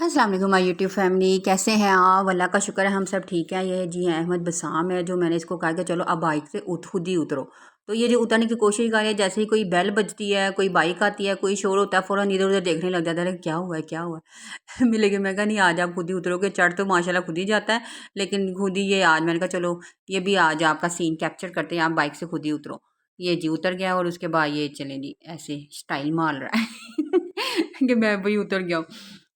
अस्सलाम वालेकुम my YouTube family, कैसे हैं आप? अल्लाह का शुक्र है हम सब ठीक है। ये जी अहमद बसाम है जो मैंने इसको कहा कि चलो अब बाइक से खुद ही उतरो। तो ये जो उतरने की कोशिश कर रही है, जैसे ही कोई बेल बजती है, कोई बाइक आती है, कोई शोर होता है, फ़ौरन इधर उधर देखने लग जाता है, क्या हुआ है क्या हुआ है लेकिन मैं कहा नहीं, आज आप खुद ही उतरोगे। चढ़ तो माशाल्लाह खुद ही जाता है, लेकिन खुद ही ये आज मैंने कहा चलो ये भी आज आपका सीन कैप्चर करते हैं, आप बाइक से खुद ही उतरो। ये जी उतर गया और उसके बाद ये चले जी ऐसे स्टाइल मार रहा है कि मैं वही उतर गया हूँ।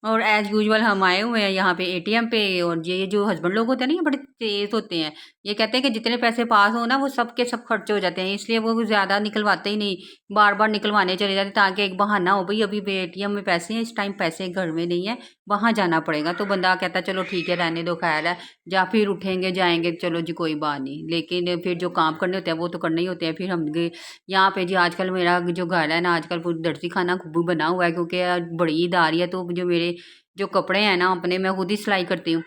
और एज़ यूजुअल हम आए हुए हैं यहाँ पे एटीएम पे, और ये जो हस्बैंड लोग होते हैं ना, ये बड़े तेज़ होते हैं। ये कहते हैं कि जितने पैसे पास हो ना वो सब के सब खर्च हो जाते हैं, इसलिए वो ज़्यादा निकलवाते ही नहीं, बार-बार निकलवाने चले जाते ताकि एक बहाना हो, भई अभी एटीएम में पैसे हैं, इस टाइम पैसे घर में नहीं है, वहाँ जाना पड़ेगा। तो बंदा कहता है चलो ठीक है रहने दो, खैर है, या फिर उठेंगे जाएँगे, चलो जी कोई बात नहीं। लेकिन फिर जो काम करने होते हैं वो तो करने ही होते हैं। फिर हम गे यहाँ पे जी आजकल मेरा जो घर है ना, आजकल वो दर्जी खाना खूब बना हुआ है, क्योंकि बड़ी ईद आ रही है, तो जो मेरे जो कपड़े हैं ना अपने, मैं खुद ही सिलाई करती हूँ।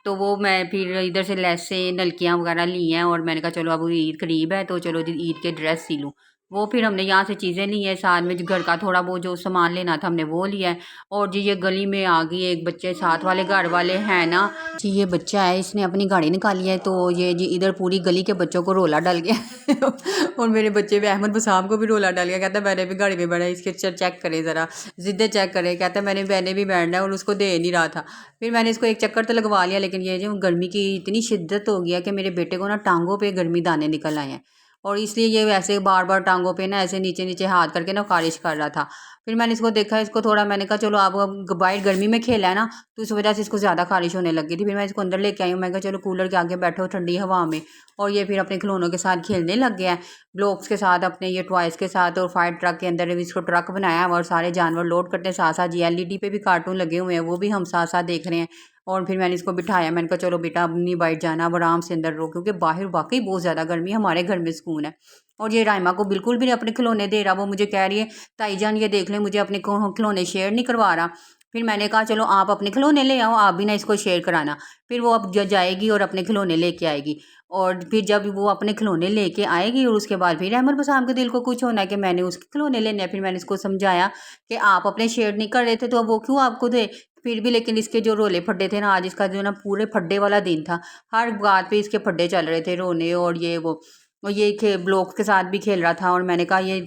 तो वो मैं फिर इधर से लेसें नलकियाँ वगैरह ली हैं, और मैंने कहा चलो अब ईद करीब है तो चलो जी ईद के ड्रेस सी लूँ। वो फिर हमने यहाँ से चीज़ें ली हैं, साथ में जो घर का थोड़ा बहुत जो सामान लेना था हमने वो लिया है। और जी ये गली में आ गई एक बच्चे, साथ वाले घर वाले हैं ना जी, ये बच्चा है इसने अपनी गाड़ी निकाली है, तो ये जी इधर पूरी गली के बच्चों को रोला डल गया और मेरे बच्चे भी अहमद बसाम को भी रोला डल गया। कहता मैंने भी गाड़ी में बैठा, इसके चेक करे ज़रा, ज़िद्दे चेक करे। कहता मैंने भी बैठना है, और उसको दे नहीं रहा था। फिर मैंने इसको एक चक्कर तो लगवा लिया, लेकिन ये जो गर्मी की इतनी शिद्दत हो गया कि मेरे बेटे को ना टांगों पे गर्मी दाने निकल आए हैं, और इसलिए ये वैसे बार बार टांगों पे ना ऐसे नीचे नीचे हाथ करके ना खारिश कर रहा था। फिर मैंने इसको देखा, इसको थोड़ा मैंने कहा चलो आप बाहर गर्मी में खेला है ना, तो इस वजह से इसको ज़्यादा खारिश होने लगी थी। फिर मैं इसको अंदर लेके आई हूँ, मैं कहा चलो कूलर के आगे बैठो ठंडी हवा में। और ये फिर अपने खिलौनों के साथ खेलने लग गया है, ब्लॉक्स के साथ, अपने ये टॉयज़ के साथ। और फायर ट्रक के अंदर भी इसको ट्रक बनाया है और सारे जानवर लोड करते हैं, साथ साथ जी एलईडी पे भी कार्टून लगे हुए हैं, वो भी हम साथ साथ देख रहे हैं। और फिर मैंने इसको बिठाया, मैंने कहा चलो बेटा अब नहीं बाहर जाना, अब आराम से अंदर रहो, क्योंकि बाहर वाकई बहुत ज़्यादा गर्मी है, हमारे घर में सुकून है। और ये राइमा को बिल्कुल भी नहीं अपने खिलौने दे रहा, वो मुझे कह रही है ताई जान ये देख लें, मुझे अपने खिलौने शेयर नहीं करवा रहा। फिर मैंने कहा चलो आप अपने खिलौने ले आओ, आप भी ना इसको शेयर कराना। फिर वो अब जाएगी और अपने खिलौने लेके आएगी, और फिर जब वो अपने खिलौने लेके आएगी और उसके बाद फिर अहमद बसाम के दिल को कुछ होना है कि मैंने उसके खिलौने लेने हैं। फिर मैंने इसको समझाया कि आप अपने शेयर नहीं कर रहे थे तो अब वो क्यों आपको दे। फिर भी लेकिन इसके जो रोले फड्डे थे ना, आज इसका जो ना पूरे फड्डे वाला दिन था, हर बात पे इसके फड्डे चल रहे थे, रोने और ये वो। और ये ब्लॉक्स के साथ भी खेल रहा था, और मैंने कहा ये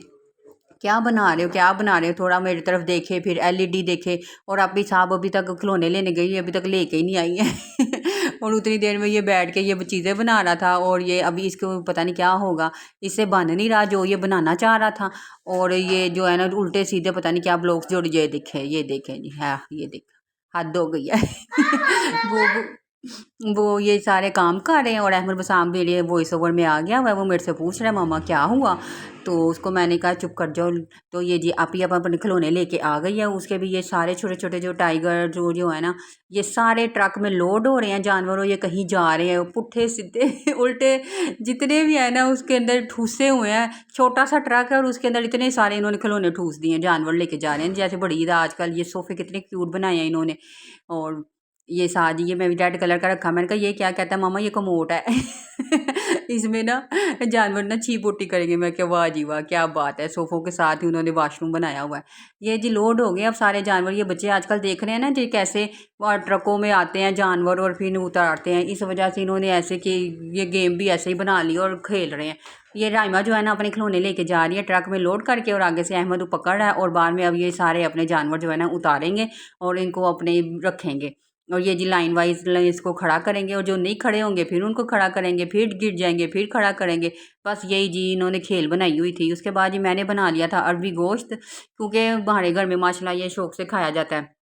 क्या बना रहे हो क्या बना रहे हो, थोड़ा मेरी तरफ देखे, फिर एलईडी देखे। और अभी साहब अभी तक खिलौने लेने गई, अभी तक लेके ही नहीं आई है और उतनी देर में ये बैठ के ये चीज़ें बना रहा था, और ये अभी इसको पता नहीं क्या होगा, इससे बन नहीं रहा जो ये बनाना चाह रहा था। और ये जो है ना उल्टे सीधे पता नहीं क्या ब्लॉक्स जोड़, ये देखे ये देखे जी, हाँ ये देख हद हो गई है वो ये सारे काम कर रहे हैं, और अहमद बसाम मेरे वॉइस ओवर में आ गया हुआ है, वो मेरे से पूछ रहा है मामा क्या हुआ। तो उसको मैंने कहा चुप कर जाओ। तो ये जी आप ही अपने खिलौने लेके आ गई है, उसके भी ये सारे छोटे छोटे जो टाइगर जो जो है ना, ये सारे ट्रक में लोड हो रहे हैं जानवर, और ये कहीं जा रहे हैं पुट्ठे सीधे उल्टे जितने भी है ना उसके अंदर ठूसे हुए हैं। छोटा सा ट्रक है और उसके अंदर इतने सारे इन्होंने खिलौने ठूस दिए हैं, जानवर लेके जा रहे हैं। जैसे बड़ी ईद आजकल ये सोफ़े कितने क्यूट बनाए हैं इन्होंने। और ये साथ ये मैं भी रेड कलर का रखा, मैंने कहा ये क्या, कहता है मामा ये कमोट है इसमें ना जानवर ना छी पोटी करेंगे। मैं क्या वाह जी वाह क्या बात है, सोफ़ों के साथ ही उन्होंने वाशरूम बनाया हुआ है। ये जी लोड हो गए अब सारे जानवर, ये बच्चे आजकल देख रहे हैं ना जी कैसे ट्रकों में आते हैं जानवर और फिर उतारते हैं, इस वजह से इन्होंने ऐसे कि ये गेम भी ऐसे ही बना ली और खेल रहे हैं। ये राइमा जो है ना अपने खिलौने लेके जा रही है ट्रक में लोड करके, और आगे से अहमद पकड़ रहा है, और बाद में अब ये सारे अपने जानवर जो है ना उतारेंगे और इनको अपने रखेंगे। और ये जी लाइन वाइज इसको खड़ा करेंगे, और जो नहीं खड़े होंगे फिर उनको खड़ा करेंगे, फिर गिर जाएंगे फिर खड़ा करेंगे। बस यही जी इन्होंने खेल बनाई हुई थी। उसके बाद जी मैंने बना लिया था अरबी गोश्त, क्योंकि हमारे घर में माशाल्लाह ये शौक से खाया जाता है।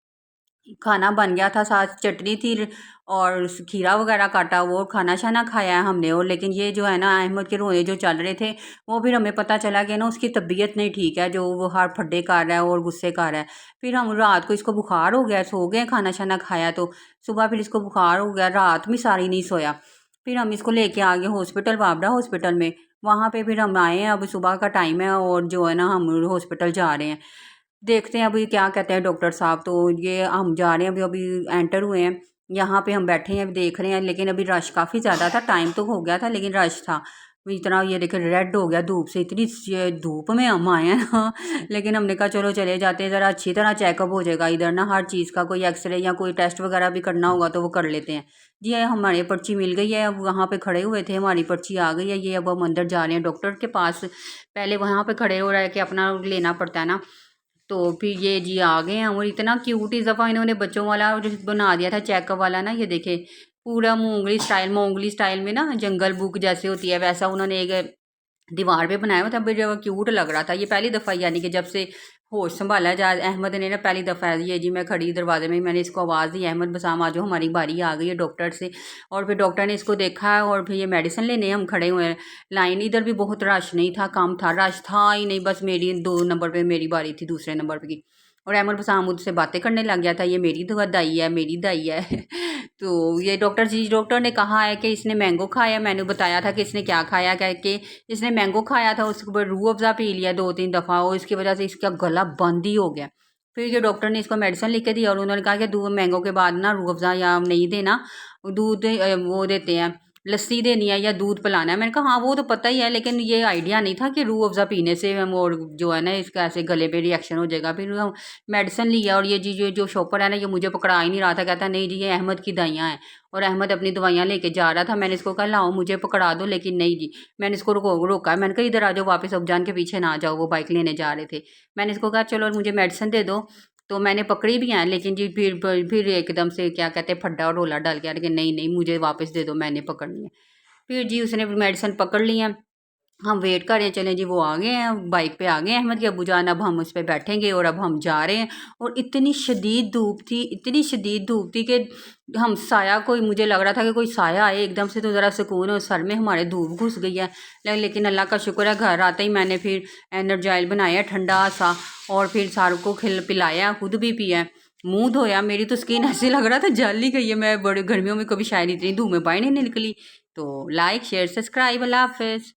खाना बन गया था, साथ चटनी थी, और खीरा वगैरह काटा, वो खाना शाना खाया है हमने। और लेकिन ये जो है ना अहमद के रोने जो चल रहे थे, वो फिर हमें पता चला कि ना उसकी तबीयत नहीं ठीक है, जो वो हर फड्डे कर रहा है और गुस्से कर रहा है। फिर हम रात को इसको बुखार हो गया, सो गए, खाना शाना खाया तो सुबह फिर इसको बुखार हो गया, रात में सारी नहीं सोया। फिर हम इसको लेके आ गए हॉस्पिटल, बाबरा हॉस्पिटल में। वहाँ पे फिर हम आए हैं, अब सुबह का टाइम है और जो है ना हम हॉस्पिटल जा रहे हैं, देखते हैं अभी क्या कहते हैं डॉक्टर साहब। तो ये हम जा रहे हैं, अभी अभी एंटर हुए हैं, यहाँ पे हम बैठे हैं, देख रहे हैं। लेकिन अभी रश काफ़ी ज़्यादा था, टाइम तो हो गया था लेकिन रश था। इतना ये देखे रेड हो गया धूप से, इतनी धूप में हम आए हैं ना। लेकिन हमने कहा चलो चले जाते हैं, ज़रा अच्छी तरह चेकअप हो जाएगा इधर ना, हर चीज़ का कोई एक्सरे या कोई टेस्ट वगैरह भी करना होगा तो वो कर लेते हैं। जी है, हमारी पर्ची मिल गई है, अब वहाँ पे खड़े हुए थे, हमारी पर्ची आ गई है ये, अब हम अंदर जा रहे हैं डॉक्टर के पास। पहले वहाँ पे खड़े हो रहे के अपना लेना पड़ता है ना, तो फिर ये जी आ गए हैं। और इतना क्यूट इस दफ़ा इन्होंने बच्चों वाला जो बना दिया था चेकअप वाला ना, ये देखे पूरा मोंगली स्टाइल में ना, जंगल बुक जैसे होती है वैसा उन्होंने एक दीवार पे बनाया हुआ था, बड़ा क्यूट लग रहा था। ये पहली दफ़ा यानी कि जब से होश संभाला जा अहमद ने ना, पहली दफ़ा ये जी मैं खड़ी दरवाजे में, मैंने इसको आवाज़ दी, अहमद बसाम आ जाओ, हमारी बारी आ गई है डॉक्टर से। और फिर डॉक्टर ने इसको देखा और फिर ये मेडिसिन लेने हम खड़े हुए हैं। लाइन इधर भी बहुत रश नहीं था, कम था, रश था ही नहीं, बस मेरी 2 नंबर पे मेरी बारी थी, दूसरे नंबर पे की। और अहमद बसाम मुझसे बातें करने लग गया था, ये मेरी दाई है, मेरी दाई है। तो ये डॉक्टर ने कहा है कि इसने मैंगो खाया, मैंने बताया था कि इसने क्या खाया, क्या कि इसने मैंगो खाया था, उसके ऊपर रूह अफ़ज़ा पी लिया 2-3 दफ़ा और इसकी वजह से इसका गला बंद ही हो गया। फिर ये डॉक्टर ने इसको मेडिसिन लिख के दी और उन्होंने कहा कि दूध मैंगो के बाद ना रूह अफ़ज़ा या नहीं देना, दूध वो देते हैं, लस्सी देनी है या दूध पिलाना है। मैंने कहा हाँ वो तो पता ही है, लेकिन ये आइडिया नहीं था कि रूह अफ़ज़ा पीने से हम और जो है ना इसका ऐसे गले पे रिएक्शन हो जाएगा। फिर हम मेडिसिन लिया और ये जी जो शॉपर है ना, ये मुझे पकड़ा ही नहीं रहा था, कहता नहीं जी ये अहमद की दवाइयाँ हैं। और अहमद अपनी दवाइयाँ लेके जा रहा था, मैंने इसको कहा लाओ मुझे पकड़ा दो, लेकिन नहीं जी, मैंने इसको रोका, मैंने कहा इधर आ जाओ वापस, अफजान के पीछे ना जाओ, वो बाइक लेने जा रहे थे। मैंने इसको कहा चलो मुझे मेडिसिन दे दो, तो मैंने पकड़ी भी हैं, लेकिन जी फिर एकदम से क्या कहते हैं फड्डा और रोला डाल गया कि नहीं नहीं मुझे वापस दे दो, मैंने पकड़नी है। फिर जी उसने मेडिसिन पकड़ ली है, हम वेट कर रहे हैं, चलें जी वो आ गए हैं, बाइक पे आ गए हैं अहमद के अब्बूजान, अब हम उस पे बैठेंगे और अब हम जा रहे हैं। और इतनी शदीद धूप थी, इतनी शदीद धूप थी कि हम साया, कोई मुझे लग रहा था कि कोई साया आए एकदम से तो ज़रा सुकून हो, सर में हमारे धूप घुस गई है। लेकिन अल्लाह का शुक्र है घर आते ही मैंने फिर एनर्जाइल बनाया ठंडा सा, और फिर सारों को पिलाया, खुद भी पिया, मुंह धोया। मेरी तो स्किन ऐसे लग रहा था जल ही गई है, मैं बड़े गर्मियों में कभी शायद इतनी धूप में बाहर नहीं निकली। तो लाइक शेयर सब्सक्राइब, अल्लाह हाफिज़।